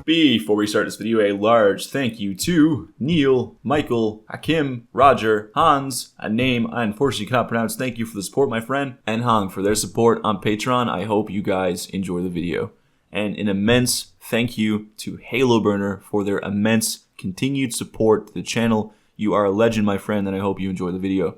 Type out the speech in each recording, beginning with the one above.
Before we start this video, a large thank you to Neil, Michael, Hakim, Roger, Hans, a name I unfortunately cannot pronounce. Thank you for the support, my friend, and Hong for their support on Patreon. I hope you guys enjoy the video. And an immense thank you to Halo Burner for their immense continued support to the channel. You are a legend, my friend, and I hope you enjoy the video.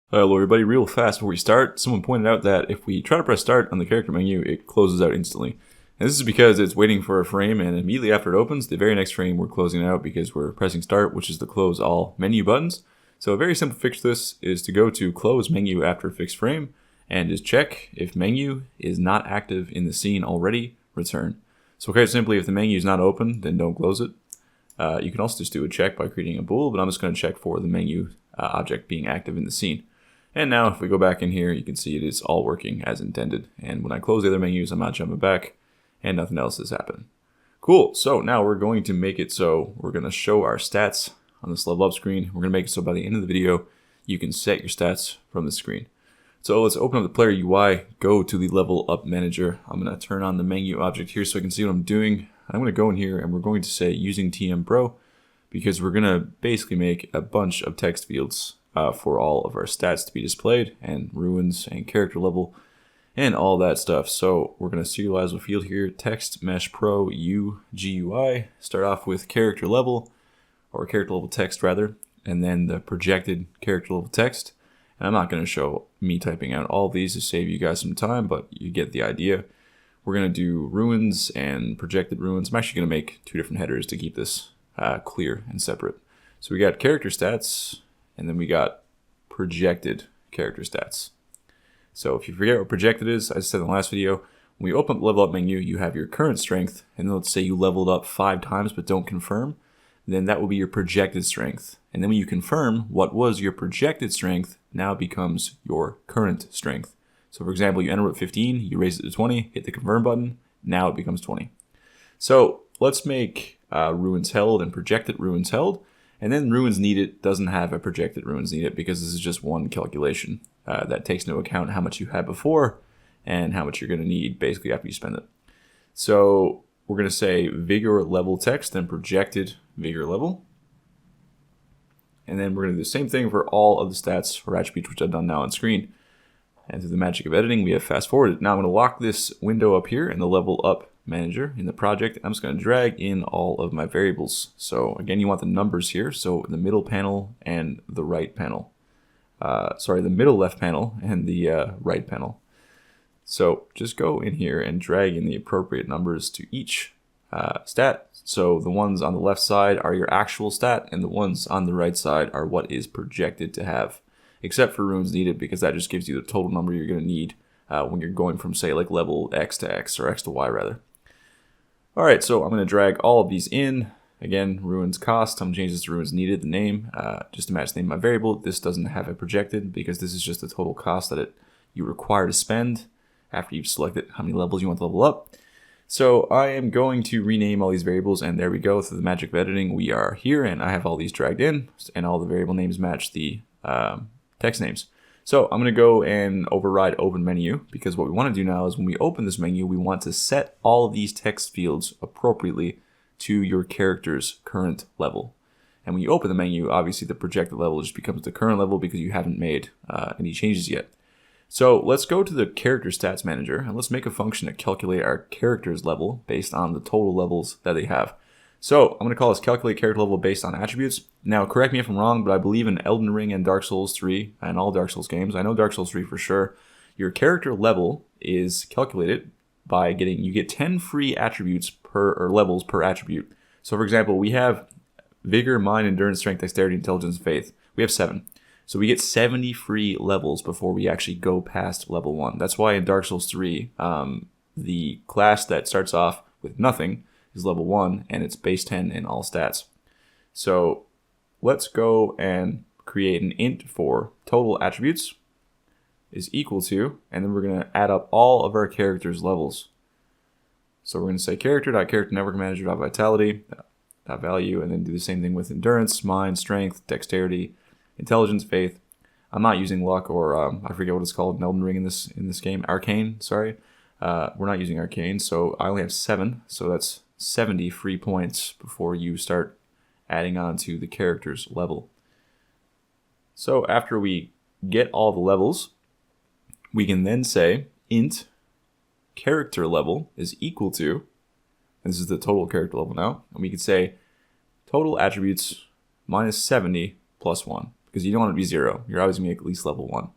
Hello everybody, real fast before we start, someone pointed out that if we try to press start on the character menu, it closes out instantly. And this is because it's waiting for a frame, and immediately after it opens, the very next frame we're closing it out because we're pressing start, which is the close all menu buttons. So a very simple fix to this is to go to close menu after fixed frame, and just check if menu is not active in the scene already, return. So quite simply, if the menu is not open, then don't close it. You can also just do a check by creating a bool, but I'm just going to check for the menu object being active in the scene. And now if we go back in here, you can see it is all working as intended. And when I close the other menus, I'm not jumping back, and nothing else is happening. Cool, so now we're going to make it so we're going to show our stats on this level up screen. We're going to make it so by the end of the video, you can set your stats from the screen. So let's open up the player UI, go to the level up manager. I'm going to turn on the menu object here so I can see what I'm doing. I'm going to go in here and we're going to say using TM Pro because we're going to basically make a bunch of text fields for all of our stats to be displayed, and ruins and character level and all that stuff. So we're going to serialize a field here, text mesh pro u GUI. Start off with character level, or character level text rather, and then the projected character level text. And I'm not going to show me typing out all these to save you guys some time, but you get the idea. We're going to do ruins and projected ruins. I'm actually going to make two different headers to keep this clear and separate. So we got character stats, and then we got projected character stats. So if you forget what projected is, as I said in the last video, when we open up the level up menu, you have your current strength, and then let's say you leveled up 5 times but don't confirm, then that will be your projected strength. And then when you confirm what was your projected strength, now becomes your current strength. So for example, you enter at 15, you raise it to 20, hit the confirm button, now it becomes 20. So let's make ruins held and projected ruins held, and then ruins needed doesn't have a projected ruins needed because this is just one calculation. That takes into account how much you had before and how much you're going to need basically after you spend it. So we're going to say vigor level text and projected vigor level. And then we're going to do the same thing for all of the stats or attributes, which I've done now on screen. And through the magic of editing, we have fast forwarded. Now I'm going to lock this window up here in the level up manager in the project. I'm just going to drag in all of my variables. So again, you want the numbers here. So the middle panel and the right panel. The middle left panel and the right panel. So just go in here and drag in the appropriate numbers to each stat. So the ones on the left side are your actual stat, and the ones on the right side are what is projected to have, except for ruins needed, because that just gives you the total number you're going to need when you're going from, say, like level X to X, or X to Y rather. All right, so I'm going to drag all of these in. Again, ruins cost, I'm going to change this to ruins needed, the name, just to match the name of my variable. This doesn't have a projected because this is just the total cost that you require to spend after you've selected how many levels you want to level up. So I am going to rename all these variables, and there we go. Through the magic of editing, we are here, and I have all these dragged in, and all the variable names match the text names. So I'm going to go and override open menu, because what we want to do now is when we open this menu, we want to set all of these text fields appropriately to your character's current level. And when you open the menu, obviously the projected level just becomes the current level because you haven't made any changes yet. So let's go to the character stats manager and let's make a function to calculate our character's level based on the total levels that they have. So I'm going to call this calculate character level based on attributes. Now correct me if I'm wrong, but I believe in Elden Ring and Dark Souls 3 and all Dark Souls games, I know Dark Souls 3 for sure, your character level is calculated by you get 10 free attributes or levels per attribute. So for example, we have vigor, mind, endurance, strength, dexterity, intelligence, faith. We have 7. So we get 70 free levels before we actually go past level 1. That's why in Dark Souls 3, the class that starts off with nothing is level 1, and it's base 10 in all stats. So let's go and create an int for total attributes is equal to, and then we're going to add up all of our characters' levels. So we're going to say character.character network manager.vitality, .value, and then do the same thing with endurance, mind, strength, dexterity, intelligence, faith. I'm not using luck or I forget what it's called in Elden Ring in this game, arcane. Sorry, we're not using arcane, so I only have 7, so that's 70 free points before you start adding on to the character's level. So after we get all the levels, we can then say int character level is equal to, and this is the total character level now, and we can say total attributes minus 70 plus 1, because you don't want it to be 0. You're always going to be at least level 1.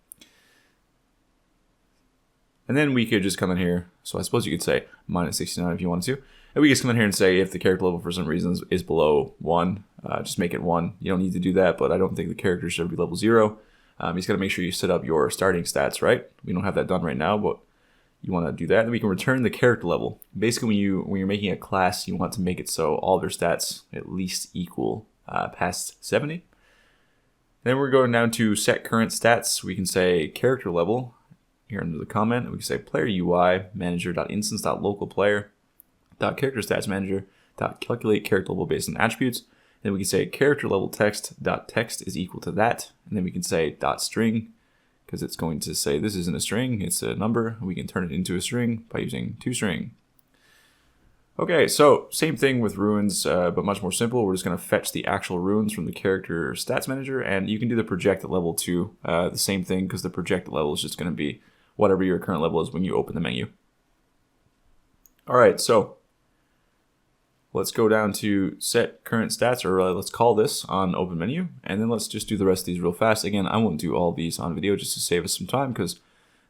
And then we could just come in here, so I suppose you could say minus 69 if you wanted to. And we just come in here and say if the character level for some reason is below 1, just make it 1. You don't need to do that, but I don't think the character should be level 0. You just got to make sure you set up your starting stats, right? We don't have that done right now, but you want to do that. Then we can return the character level. Basically, when you're making a class, you want to make it so all their stats at least equal past 70. Then we're going down to set current stats. We can say character level here under the comment. We can say player UI manager.instance.local player .character stats manager .calculate character level based on attributes. Then we can say character level text is equal to that. And then we can say .string, because it's going to say this isn't a string, it's a number. We can turn it into a string by using toString. Okay, so same thing with runes, but much more simple. We're just going to fetch the actual runes from the character stats manager, and you can do the projected level too. The same thing, because the projected level is just going to be whatever your current level is when you open the menu. All right, so let's go down to set current stats, or let's call this on open menu, and then let's just do the rest of these real fast. Again, I won't do all these on video just to save us some time, because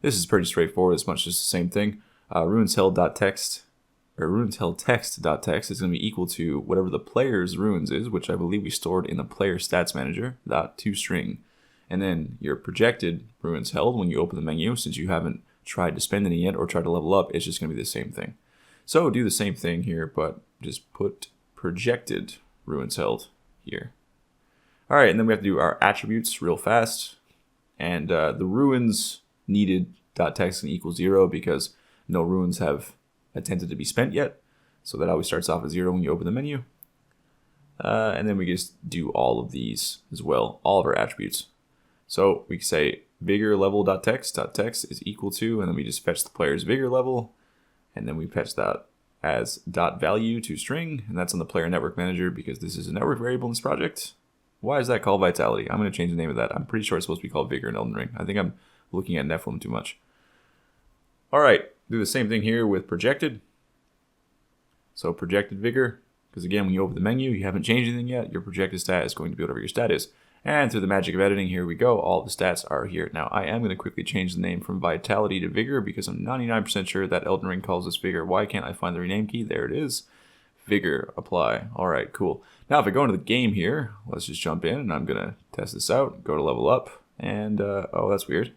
this is pretty straightforward. It's much just the same thing. Runes_held.text or runes_held_text.text is going to be equal to whatever the player's runes is, which I believe we stored in the player stats manager, .toString. And then your projected runes held when you open the menu, since you haven't tried to spend any yet or tried to level up, it's just going to be the same thing. So do the same thing here, but just put projected runes held here. All right, and then we have to do our attributes real fast. And the runes needed .text can equal 0 because no runes have attempted to be spent yet. So that always starts off at 0 when you open the menu. And then we just do all of these as well, all of our attributes. So we can say vigor level.text is equal to, and then we just fetch the player's vigor level, and then we fetch that as .value to string, and that's on the player network manager because this is a network variable in this project. Why is that called vitality? I'm going to change the name of that. I'm pretty sure it's supposed to be called vigor in Elden Ring. I think I'm looking at Nephilim too much. All right, do the same thing here with projected. So projected vigor, because again, when you open the menu, you haven't changed anything yet. Your projected stat is going to be whatever your stat is. And through the magic of editing, here we go. All the stats are here. Now, I am going to quickly change the name from Vitality to Vigor because I'm 99% sure that Elden Ring calls this Vigor. Why can't I find the rename key? There it is. Vigor, apply. All right, cool. Now, if I go into the game here, let's just jump in, and I'm going to test this out. Go to level up, and, oh, that's weird.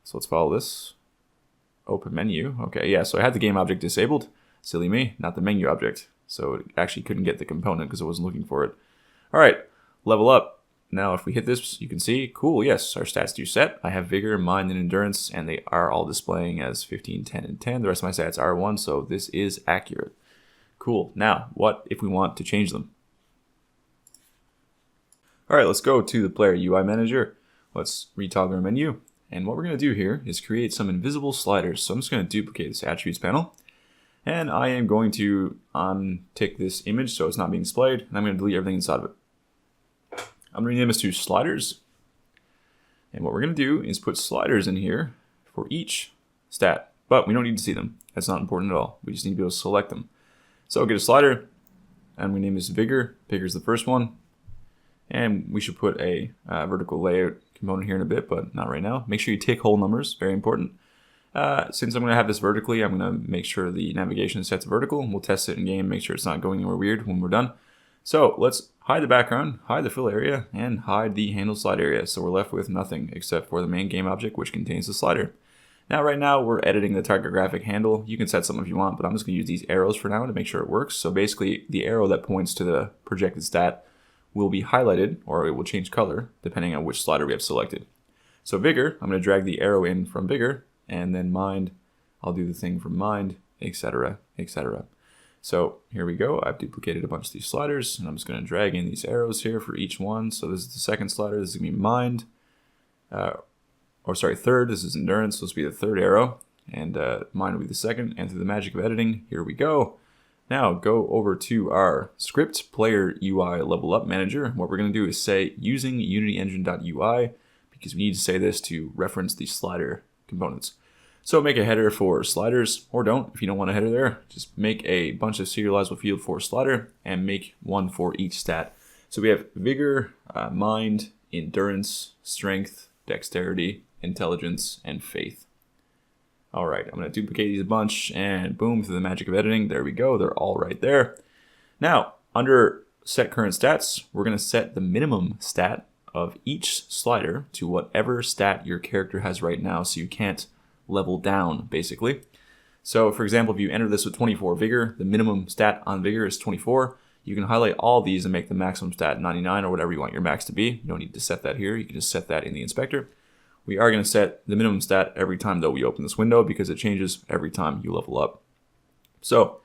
So let's follow this. Open menu. Okay, yeah, so I had the game object disabled. Silly me, not the menu object. So it actually couldn't get the component because I wasn't looking for it. All right, level up. Now, if we hit this, you can see, cool, yes, our stats do set. I have Vigor, Mind, and Endurance, and they are all displaying as 15, 10, and 10. The rest of my stats are 1, so this is accurate. Cool. Now, what if we want to change them? All right, let's go to the Player UI Manager. Let's retoggle our menu. And what we're going to do here is create some invisible sliders. So I'm just going to duplicate this Attributes panel. And I am going to untick this image so it's not being displayed. And I'm going to delete everything inside of it. I'm going to rename this to sliders. And what we're going to do is put sliders in here for each stat. But we don't need to see them. That's not important at all. We just need to be able to select them. So get a slider, and we name this Vigor. Vigor is the first one. And we should put a vertical layout component here in a bit, but not right now. Make sure you tick whole numbers. Very important. Since I'm going to have this vertically, I'm going to make sure the navigation is set to vertical. And we'll test it in game, make sure it's not going anywhere weird when we're done. So let's hide the background, hide the fill area, and hide the handle slide area. So we're left with nothing except for the main game object, which contains the slider. Now, right now, we're editing the target graphic handle. You can set something if you want, but I'm just going to use these arrows for now to make sure it works. So basically, the arrow that points to the projected stat will be highlighted, or it will change color, depending on which slider we have selected. So Vigor, I'm going to drag the arrow in from Vigor, and then Mind, I'll do the thing from Mind, etc., etc. So here we go. I've duplicated a bunch of these sliders, and I'm just going to drag in these arrows here for each one. So this is the second slider. This is going to be Mind. Third. This is Endurance. So this will be the third arrow. And Mind will be the second. And through the magic of editing, here we go. Now go over to our script player UI level up manager. What we're going to do is say using unityengine.ui because we need to say this to reference the slider components. So make a header for sliders, or don't if you don't want a header there. Just make a bunch of serializable field for slider and make one for each stat. So we have vigor, mind, endurance, strength, dexterity, intelligence, and faith. All right, I'm going to duplicate these a bunch and boom, through the magic of editing, there we go. They're all right there. Now, under set current stats, we're going to set the minimum stat of each slider to whatever stat your character has right now, so you can't level down, basically. So, for example, if you enter this with 24 vigor, the minimum stat on vigor is 24. You can highlight all these and make the maximum stat 99 or whatever you want your max to be. You don't need to set that here. You can just set that in the inspector. We are going to set the minimum stat every time, though, we open this window because it changes every time you level up. So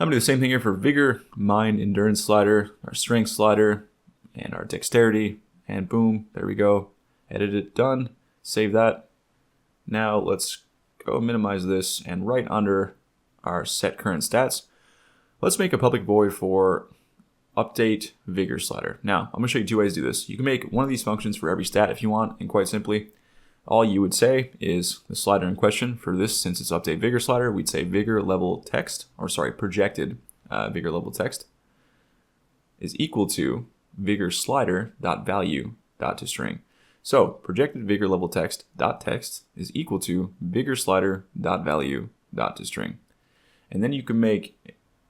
I'm going to do the same thing here for vigor, mind, endurance slider, our strength slider, and our dexterity. And boom, there we go. Edit it, done. Save that. Now let's go minimize this, and right under our set current stats, let's make a public void for update vigor slider. Now, I'm going to show you 2 ways to do this. You can make one of these functions for every stat if you want, and quite simply, all you would say is the slider in question. For this, since it's update vigor slider, we'd say vigor level text, or sorry, projected vigor level text is equal to vigor slider dot value dot to string. So projected vigor level text dot text is equal to vigor slider dot value dot to string. And then you can make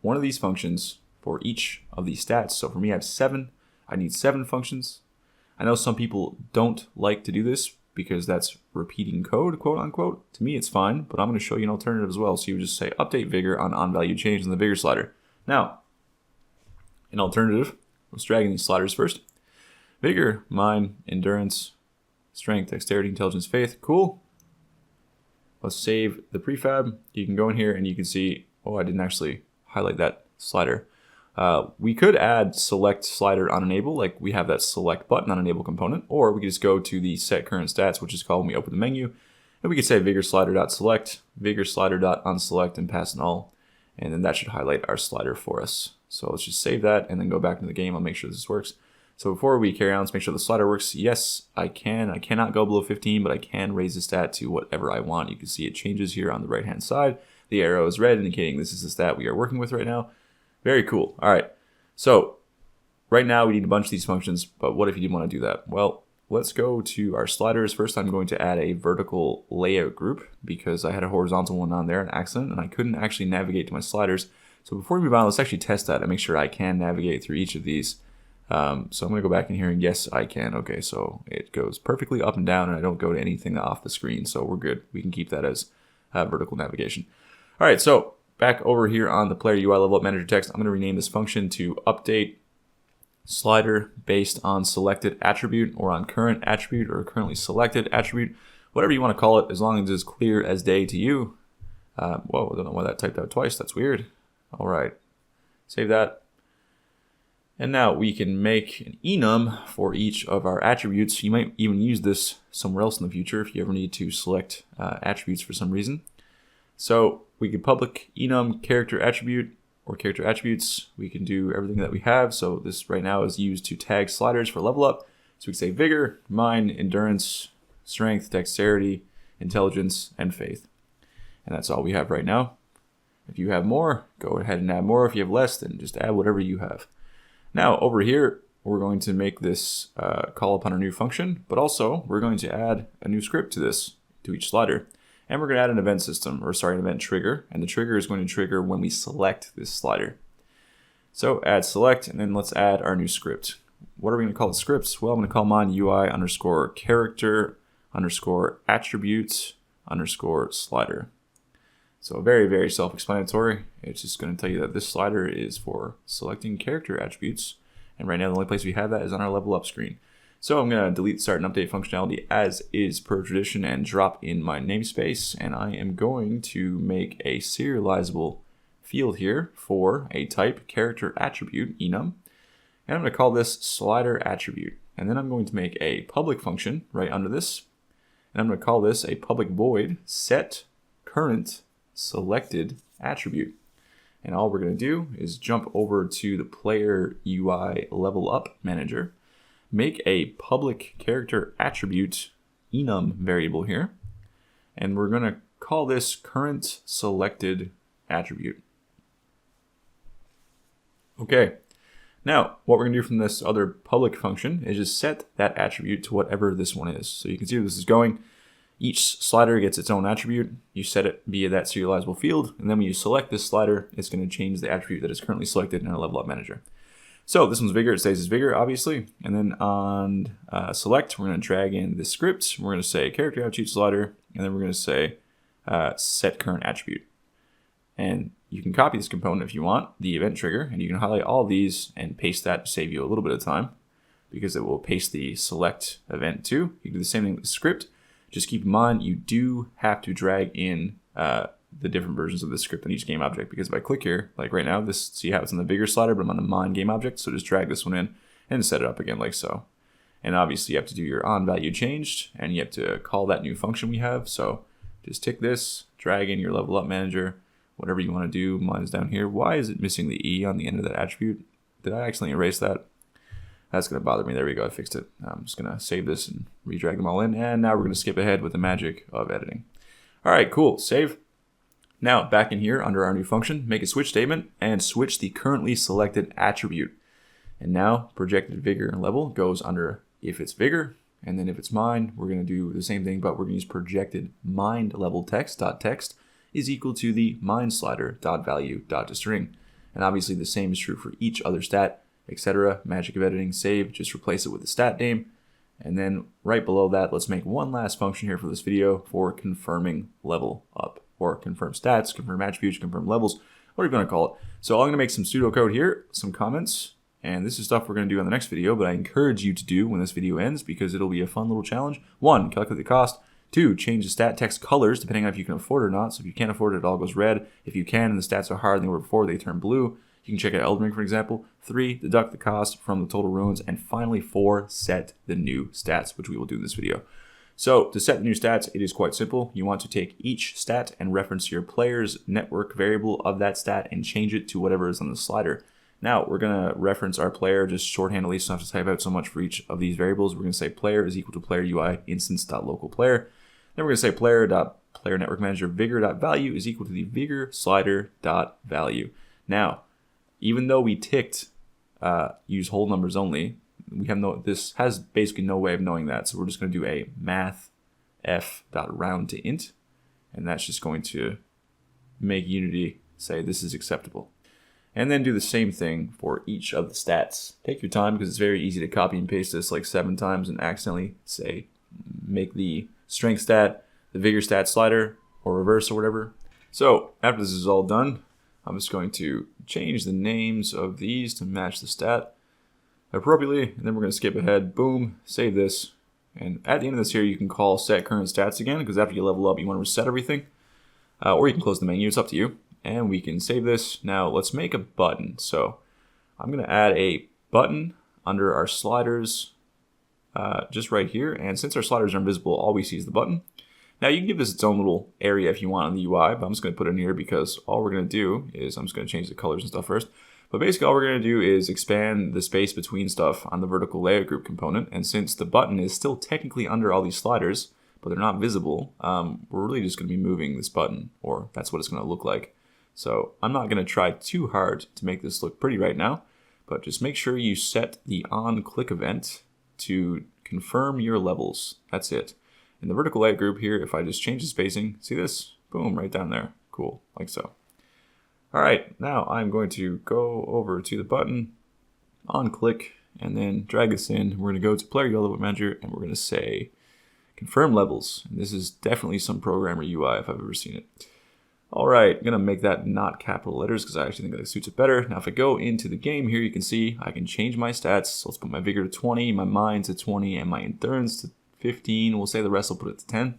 one of these functions for each of these stats. So for me, I have 7. I need 7 functions. I know some people don't like to do this because that's repeating code, quote unquote. To me, it's fine, but I'm going to show you an alternative as well. So you would just say update vigor on value change in the vigor slider. Now, an alternative, let's drag in these sliders first. Vigor, mind, endurance, strength, dexterity, intelligence, faith. Cool. Let's save the prefab. You can go in here and you can see, oh, I didn't actually highlight that slider. We could add select slider on enable, like we have that select button on enable component, or we could just go to the set current stats, which is called when we open the menu, and we could say vigor slider.select, vigor slider.unselect, and pass an all, and then that should highlight our slider for us. So let's just save that and then go back into the game. I'll make sure this works. So before we carry on, let's make sure the slider works. Yes, I can. I cannot go below 15, but I can raise the stat to whatever I want. You can see it changes here on the right-hand side. The arrow is red, indicating this is the stat we are working with right now. Very cool. All right. So right now we need a bunch of these functions, but what if you didn't want to do that? Well, let's go to our sliders. First, I'm going to add a vertical layout group because I had a horizontal one on there, an accident, and I couldn't actually navigate to my sliders. So before we move on, let's actually test that and make sure I can navigate through each of these. So I'm going to go back in here and yes, I can. Okay, so it goes perfectly up and down and I don't go to anything off the screen. So we're good. We can keep that as vertical navigation. All right, so back over here on the player UI level up manager text, I'm going to rename this function to update slider based on selected attribute or on current attribute or currently selected attribute, whatever you want to call it, as long as it's clear as day to you. Whoa, I don't know why that typed out twice. That's weird. All right, save that. And now we can make an enum for each of our attributes. You might even use this somewhere else in the future if you ever need to select attributes for some reason. So we could public enum character attribute or character attributes. We can do everything that we have. So this right now is used to tag sliders for level up. So we can say vigor, mind, endurance, strength, dexterity, intelligence, and faith. And that's all we have right now. If you have more, go ahead and add more. If you have less, then just add whatever you have. Now over here, we're going to make this call upon a new function, but also we're going to add a new script to this, to each slider. And we're going to add an event system, or sorry, an event trigger. And the trigger is going to trigger when we select this slider. So add select, and then let's add our new script. What are we going to call the scripts? Well, I'm going to call mine UI underscore character underscore attributes underscore slider. So very, very self-explanatory. It's just going to tell you that this slider is for selecting character attributes. And right now, the only place we have that is on our level up screen. So I'm going to delete start and update functionality as is per tradition and drop in my namespace. And I am going to make a serializable field here for a type character attribute enum. And I'm going to call this slider attribute. And then I'm going to make a public function right under this. And I'm going to call this a public void set current selected attribute. And all we're going to do is jump over to the player UI level up manager, make a public character attribute enum variable here, and we're going to call this current selected attribute. Okay, now what we're going to do from this other public function is just set that attribute to whatever this one is. So you can see where this is going. Each slider gets its own attribute. You set it via that serializable field, and then when you select this slider, it's going to change the attribute that is currently selected in our level up manager. So this one's vigor, it stays as vigor, obviously. And then on select, we're going to drag in this script. We're going to say character attribute slider, and then we're going to say set current attribute. And you can copy this component if you want, the event trigger, and you can highlight all of these and paste that to save you a little bit of time, because it will paste the select event too. You can do the same thing with the script. Just keep in mind, you do have to drag in the different versions of the script on each game object, because if I click here, like right now, this, see how it's in the vigor slider, but I'm on the mine game object, so just drag this one in and set it up again like so. And obviously you have to do your on value changed, and you have to call that new function we have. So just tick this, drag in your level up manager, whatever you want to do. Mine's down here. Why is it missing the E on the end of that attribute? Did I accidentally erase that? That's going to bother me. There we go. I fixed it. I'm just going to save this and redrag them all in. And now we're going to skip ahead with the magic of editing. All right, cool. Save. Now back in here under our new function, make a switch statement and switch the currently selected attribute. And now projected vigor and level goes under if it's vigor. And then if it's mind, we're going to do the same thing, but we're going to use projected mind level text is equal to the mind slider value to string. And obviously the same is true for each other stat, etc. Magic of editing, save, just replace it with the stat name. And then right below that, let's make one last function here for this video for confirming level up, or confirm stats, confirm attributes, confirm levels, whatever you want to call it. So I'm going to make some pseudocode here, some comments, and this is stuff we're going to do on the next video, but I encourage you to do when this video ends because it'll be a fun little challenge. 1, calculate the cost. 2, change the stat text colors depending on if you can afford it or not. So if you can't afford it, it all goes red. If you can and the stats are higher than they were before, they turn blue. You can check out ELDEN, for example. 3, deduct the cost from the total runes. And finally, 4, set the new stats, which we will do in this video. So to set the new stats, it is quite simple. You want to take each stat and reference your player's network variable of that stat and change it to whatever is on the slider. Now, we're going to reference our player, just shorthand at least, so I don't have to type out so much for each of these variables. We're going to say player is equal to player UI instance.localPlayer. Then we're going to say player.player network manager vigor.value is equal to the vigor slider.value. Now, even though we ticked use whole numbers only, this has basically no way of knowing that. So we're just going to do a math f.round to int, and that's just going to make Unity say this is acceptable. And then do the same thing for each of the stats. Take your time because it's very easy to copy and paste this like 7 times and accidentally say make the strength stat the vigor stat slider or reverse or whatever. So after this is all done, I'm just going to change the names of these to match the stat appropriately, and then we're going to skip ahead. Boom, save this. And at the end of this here, you can call set current stats again, because after you level up, you want to reset everything. Or you can close the menu, it's up to you. And we can save this. Now let's make a button. So I'm going to add a button under our sliders just right here. And since our sliders are invisible, all we see is the button. Now you can give this its own little area if you want on the UI, but I'm just going to put it in here because all we're going to do is, I'm just going to change the colors and stuff first. But basically all we're going to do is expand the space between stuff on the vertical layout group component. And since the button is still technically under all these sliders, but they're not visible, we're really just going to be moving this button, or that's what it's going to look like. So I'm not going to try too hard to make this look pretty right now, but just make sure you set the on-click event to confirm your levels. That's it. In the vertical layout group here, if I just change the spacing, see this? Boom, right down there. Cool, like so. All right, now I'm going to go over to the button, on click, and then drag this in. We're going to go to player level manager, and we're going to say confirm levels. And this is definitely some programmer UI if I've ever seen it. All right, I'm going to make that not capital letters because I actually think that suits it better. Now, if I go into the game here, you can see I can change my stats. So let's put my vigor to 20, my mind to 20, and my endurance to 15. We'll say the rest will put it to 10.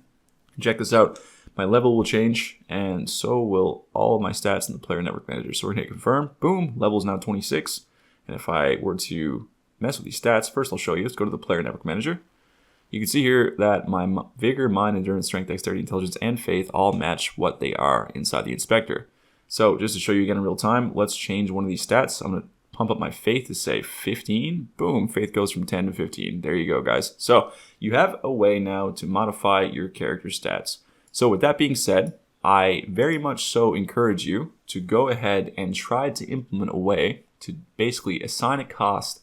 Check this out. My level will change, and so will all of my stats in the player network manager. So we're going to hit confirm. Boom, level is now 26. And if I were to mess with these stats, first I'll show you. Let's go to the player network manager. You can see here that my vigor, mind, endurance, strength, dexterity, intelligence, and faith all match what they are inside the inspector. So just to show you again in real time, let's change one of these stats. I'm going to pump up my faith to say 15. Boom, faith goes from 10 to 15. There you go, guys. So you have a way now to modify your character stats. So with that being said, I very much so encourage you to go ahead and try to implement a way to basically assign a cost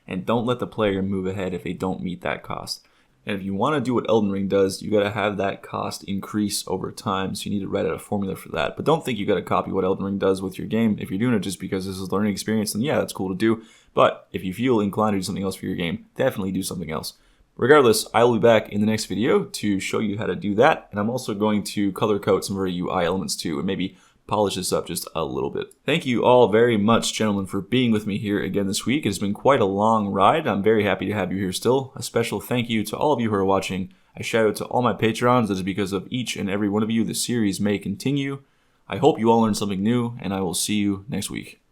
and don't let the player move ahead if they don't meet that cost. And if you want to do what Elden Ring does, you got to have that cost increase over time. So you need to write out a formula for that. But don't think you got to copy what Elden Ring does with your game. If you're doing it just because this is a learning experience, then yeah, that's cool to do. But if you feel inclined to do something else for your game, definitely do something else. Regardless, I will be back in the next video to show you how to do that. And I'm also going to color code some of our UI elements too, and maybe polish this up just a little bit. Thank you all very much, gentlemen, for being with me here again this week. It has been quite a long ride. I'm very happy to have you here still. A special thank you to all of you who are watching. A shout out to all my Patrons. That is because of each and every one of you, the series may continue. I hope you all learned something new, and I will see you next week.